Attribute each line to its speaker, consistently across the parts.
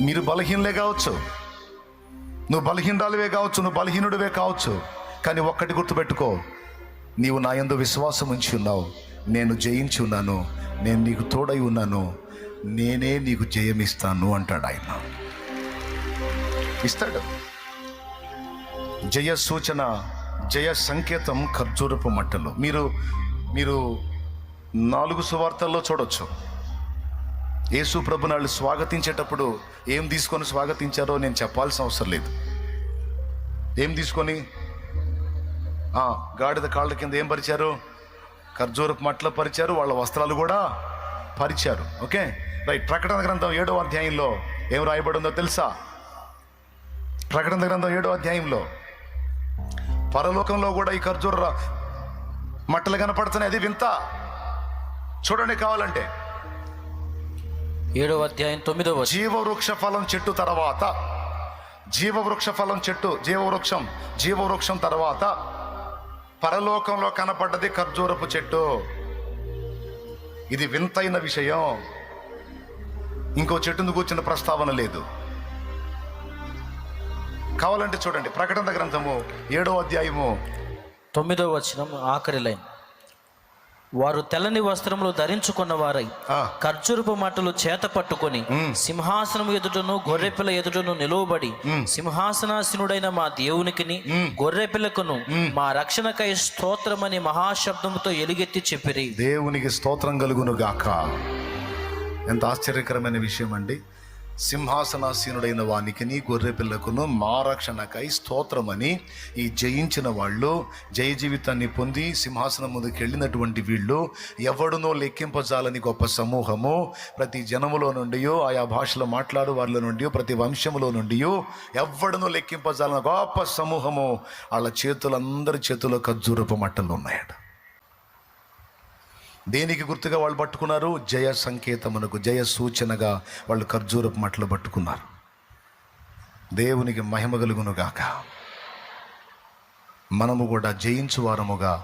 Speaker 1: మీరు బలహీనలే కావచ్చు, నువ్వు బలహీనరాలువే కావచ్చు, నువ్వు బలహీనుడివే కావచ్చు, కానీ ఒక్కటి గుర్తుపెట్టుకో, నీవు నా యందు విశ్వాసం ఉంచి ఉన్నావు, నేను జయించి ఉన్నాను, నేను నీకు తోడై ఉన్నాను, నేనే నీకు జయమిస్తాను అంటాడు ఆయన. ఇస్తాడు. జయ సూచన, జయ సంకేతం ఖర్జూరపు మట్టలు. మీరు 4 సువార్తల్లో చూడొచ్చు. యేసు ప్రభుని వాళ్ళు స్వాగతించేటప్పుడు ఏం తీసుకొని స్వాగతించారో నేను చెప్పాల్సిన అవసరం లేదు. ఏం తీసుకొని? గాడిద కాళ్ళ కింద ఏం పరిచారు? ఖర్జూరపు మట్టలు పరిచారు, వాళ్ళ వస్త్రాలు కూడా పరిచారు. Okay, right. ప్రకటన గ్రంథం 7వ అధ్యాయంలో ఏం రాయబడిందో తెలుసా? ప్రకటన గ్రంథం 7వ అధ్యాయంలో పరలోకంలో కూడా ఈ ఖర్జూర మట్టలు కనపడుతున్నాయి. అది వింత. చూడండి కావాలంటే
Speaker 2: 7వ అధ్యాయం 9వ వచనం.
Speaker 1: జీవవృక్ష ఫలం చెట్టు తర్వాత, జీవవృక్ష ఫలం చెట్టు, జీవవృక్షం తర్వాత పరలోకంలో కనపడ్డది ఖర్జూరపు చెట్టు. ఇది వింతైన విషయం. ఇంకో చెట్టును కూర్చున్న ప్రస్తావన లేదు. కావాలంటే చూడండి ప్రకటన గ్రంథము 7వ అధ్యాయము
Speaker 2: 9వ వచనం ఆఖరి లైన్. వారు తెల్లని వస్త్రములు ధరించుకున్న వారై ఖర్జూరపు మట్టలు చేత పట్టుకొని సింహాసనం ఎదుటను గొర్రెపిల్ల ఎదుటను నిలువబడి సింహాసనాసీనుడైన మా దేవునికిని గొర్రెపిల్లకును మా రక్షణకై స్తోత్రమని మహాశబ్దముతో ఎలుగెత్తి చెప్పిరి.
Speaker 1: దేవునికి స్తోత్రం కలుగును గాక. ఎంత ఆశ్చర్యకరమైన విషయం అండి. సింహాసనాసీనుడైన వానికిని గొర్రెపిల్లకును మా రక్షణకై స్తోత్రమని ఈ జయించిన వాళ్ళు, జయ జీవితాన్ని పొంది సింహాసనం ముందుకు వెళ్ళినటువంటి వీళ్ళు, ఎవడునో లెక్కింపజాలని గొప్ప సమూహము, ప్రతి జనములో నుండి, ఆయా భాషలో మాట్లాడు వారిలో నుండి, ప్రతి వంశములో నుండి ఎవడునో లెక్కింపజాలని గొప్ప సమూహము, వాళ్ళ చేతులందరి చేతుల్లో ఖర్జూరపు మట్టలు ఉన్నాయట. దేనికి గుర్తుగా వాళ్ళు పట్టుకున్నారు? జయ సంకేతమునకు, జయ సూచనగా వాళ్ళు ఖర్జూరపు మట్టలు పట్టుకున్నారు. దేవునికి మహిమ కలుగును గాక. మనము కూడా జయించు వారముగా,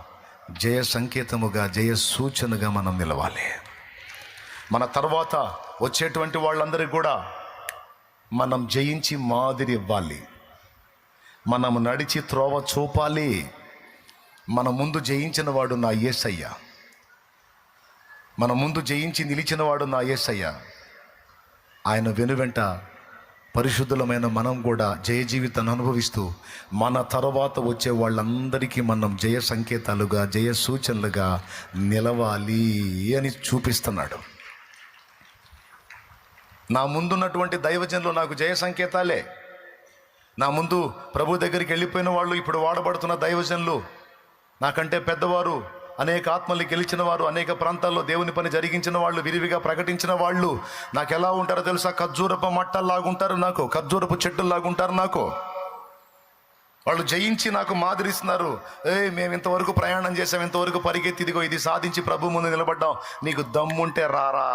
Speaker 1: జయ సంకేతముగా, జయ సూచనగా మనం నిలవాలి. మన తర్వాత వచ్చేటువంటి వాళ్ళందరికీ కూడా మనం జయించి మాదిరి ఇవ్వాలి. మనం నడిచి త్రోవ చూపాలి. మన ముందు జయించిన వాడు నా యేసయ్య, మన ముందు జయించి నిలిచిన వాడు నా యేసయ్య. ఆయన వెనువెంట పరిశుద్ధులమైన మనం కూడా జయ జీవితాన్ని అనుభవిస్తూ మన తర్వాత వచ్చే వాళ్ళందరికీ మనం జయ సంకేతాలుగా, జయ సూచనలుగా నిలవాలి అని చూపిస్తున్నాడు. నా ముందున్నటువంటి దైవజనులు నాకు జయ సంకేతాలే. నా ముందు ప్రభు దగ్గరికి వెళ్ళిపోయిన వాళ్ళు, ఇప్పుడు వాడబడుతున్న దైవజనులు, నాకంటే పెద్దవారు, అనేక ఆత్మల్ని గెలిచిన వారు, అనేక ప్రాంతాల్లో దేవుని పని జరిగించిన వాళ్ళు, విరివిగా ప్రకటించిన వాళ్ళు నాకు ఎలా ఉంటారో తెలుసా? ఖర్జూరపు మట్టల్లాగుంటారు, నాకు ఖర్జూరపు చెట్టుల్లాగుంటారు. నాకు వాళ్ళు జయించి నాకు మాదిరిస్తున్నారు. మేము ఇంతవరకు ప్రయాణం చేసాం, ఇంతవరకు పరిగెత్తి, ఇదిగో ఇది సాధించి ప్రభు ముందు నిలబడ్డాం. నీకు దమ్ముంటే రారా.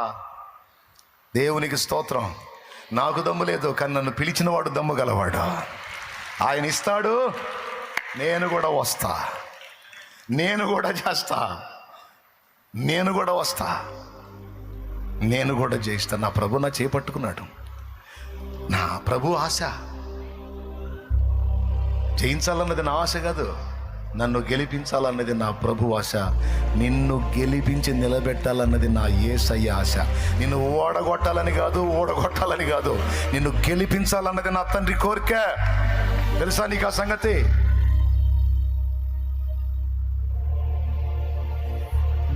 Speaker 1: దేవునికి స్తోత్రం. నాకు దమ్ము లేదు, కానీ నన్ను పిలిచిన వాడు దమ్ము గలవాడు. ఆయన ఇస్తాడు, నేను కూడా వస్తా, నేను కూడా చేస్తా, నేను కూడా వస్తా, నేను కూడా జయిస్తా. నా ప్రభు నా చేపట్టుకున్నాడు. నా ప్రభు ఆశ. జయించాలన్నది నా ఆశ కాదు, నన్ను గెలిపించాలన్నది నా ప్రభు ఆశ. నిన్ను గెలిపించి నిలబెట్టాలన్నది నా యేసయ్య ఆశ. నిన్ను ఓడగొట్టాలని కాదు, నిన్ను గెలిపించాలన్నది నా తండ్రి కోరిక. తెలుసా నీకు ఆ సంగతి?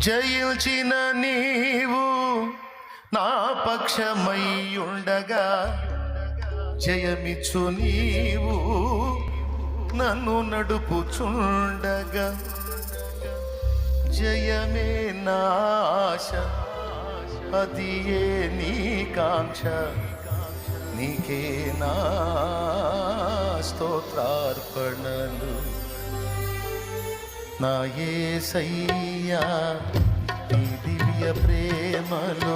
Speaker 1: జయించిన నీవు నా పక్షమై ఉండగా, జయమిచ్చు నీవు నన్ను నడుపుచుండగా, జయమే నాశ, అది ఏ నీ కాంక్ష, నీకే నా స్తోత్రార్పణలు. నా యేసయ్యా నీ దివ్య ప్రేమలో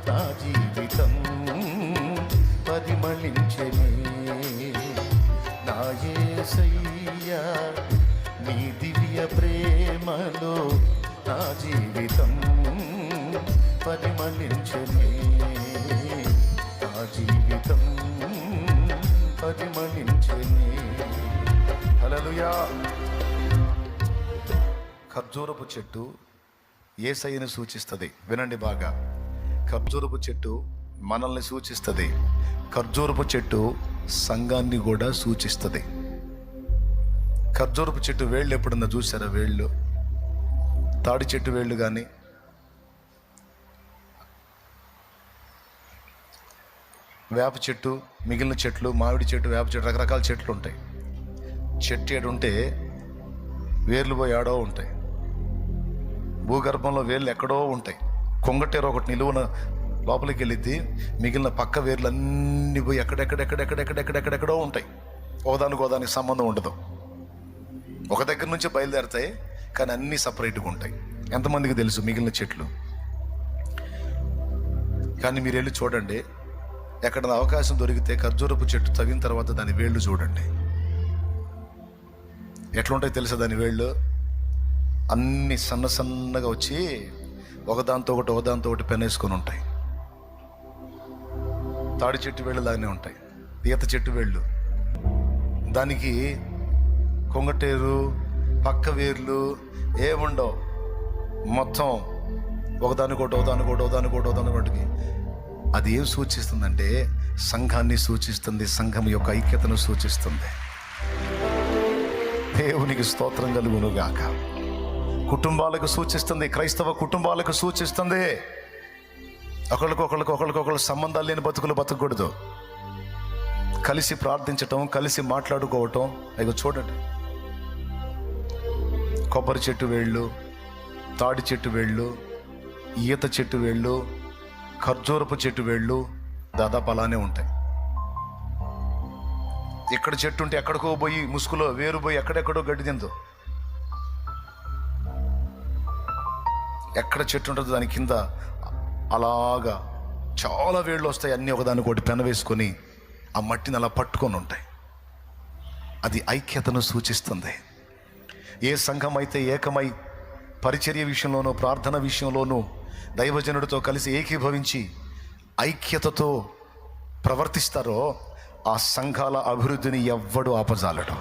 Speaker 1: నా జీవితం పరిమళించెనే. నా యేసయ్యా నీ దివ్య ప్రేమలో నా జీవితం పరిమళించెనే. నా జీవితం జీవితం పరిమళించెనే. హల్లెలూయా. ఖర్జూరపు చెట్టు యేసయ్యను సూచిస్తుంది. వినండి బాగా, ఖర్జూరపు చెట్టు మనల్ని సూచిస్తుంది. ఖర్జూరపు చెట్టు సంఘాన్ని కూడా సూచిస్తుంది. ఖర్జూరపు చెట్టు వేళ్ళు ఎప్పుడన్నా చూసారా? వేళ్ళు, తాడి చెట్టు వేళ్ళు కానీ, వేప చెట్టు, మిగిలిన చెట్లు, మామిడి చెట్టు, వేప చెట్టు, రకరకాల చెట్లు ఉంటాయి. చెట్టు ఏడు ఉంటే వేర్లు పోయి ఆడో ఉంటాయి. భూగర్భంలో వేర్లు ఎక్కడో ఉంటాయి. కొంగటేరు ఒకటి నిలువున లోపలికి వెళ్ళిద్ది, మిగిలిన పక్క వేర్లు అన్నీ పోయి ఎక్కడెక్కడెక్కడెక్కడెక్కడెక్కడెక్కడెక్కడో ఉంటాయి. ఒకదానికి సంబంధం ఉండదు. ఒక దగ్గర నుంచి బయలుదేరుతాయి, కానీ అన్నీ సపరేట్గా ఉంటాయి. ఎంతమందికి తెలుసు మిగిలిన చెట్లు? కానీ మీరు వెళ్ళి చూడండి, ఎక్కడ అవకాశం దొరికితే ఖర్జూరపు చెట్టు తవ్విన తర్వాత దాని వేళ్ళు చూడండి, ఎట్లుంటాయి తెలుసా? దాని వేళ్ళు అన్నీ సన్నగా వచ్చి ఒకదాంతో ఒకటి పెనేసుకొని ఉంటాయి. తాడి చెట్టు వేళ్ళు లాగానే ఉంటాయి. ఈత చెట్టు వేళ్ళు, దానికి కొంగటేరు, పక్క వేర్లు ఏముండవు. మొత్తం ఒకదానికోటికి. అది ఏం సూచిస్తుందంటే సంఘాన్ని సూచిస్తుంది. సంఘం యొక్క ఐక్యతను సూచిస్తుంది. దేవునికి స్తోత్రం కలుగును గాక. కుటుంబాలకు సూచిస్తుంది. క్రైస్తవ కుటుంబాలకు సూచిస్తుంది. ఒకళ్ళకొకళ్ళు సంబంధాలు లేని బతుకులు బతకూడదు. కలిసి ప్రార్థించటం, కలిసి మాట్లాడుకోవటం. ఇక చూడండి, కొబ్బరి చెట్టు వేళ్ళు, తాడి చెట్టు వేళ్ళు, ఈత చెట్టు వేళ్ళు, ఖర్జూరపు చెట్టు వేళ్ళు దాదాపు అలానే ఉంటాయి. ఇక్కడ చెట్టు ఉంటే ఎక్కడికో పోయి ముసుగులో వేరు పోయి ఎక్కడెక్కడో గడ్డి తిందో. ఎక్కడ చెట్టు ఉంటుందో దాని కింద అలాగా చాలా వేళ్ళు వస్తాయి. అన్నీ ఒకదానికొకటి పెన వేసుకొని ఆ మట్టిని అలా పట్టుకొని ఉంటాయి. అది ఐక్యతను సూచిస్తుంది. ఏ సంఘం అయితే ఏకమై పరిచర్య విషయంలోనూ, ప్రార్థన విషయంలోనూ దైవజనుడితో కలిసి ఏకీభవించి ఐక్యతతో ప్రవర్తిస్తారో ఆ సంఘాల అభివృద్ధిని ఎవ్వడు ఆపజాలడు.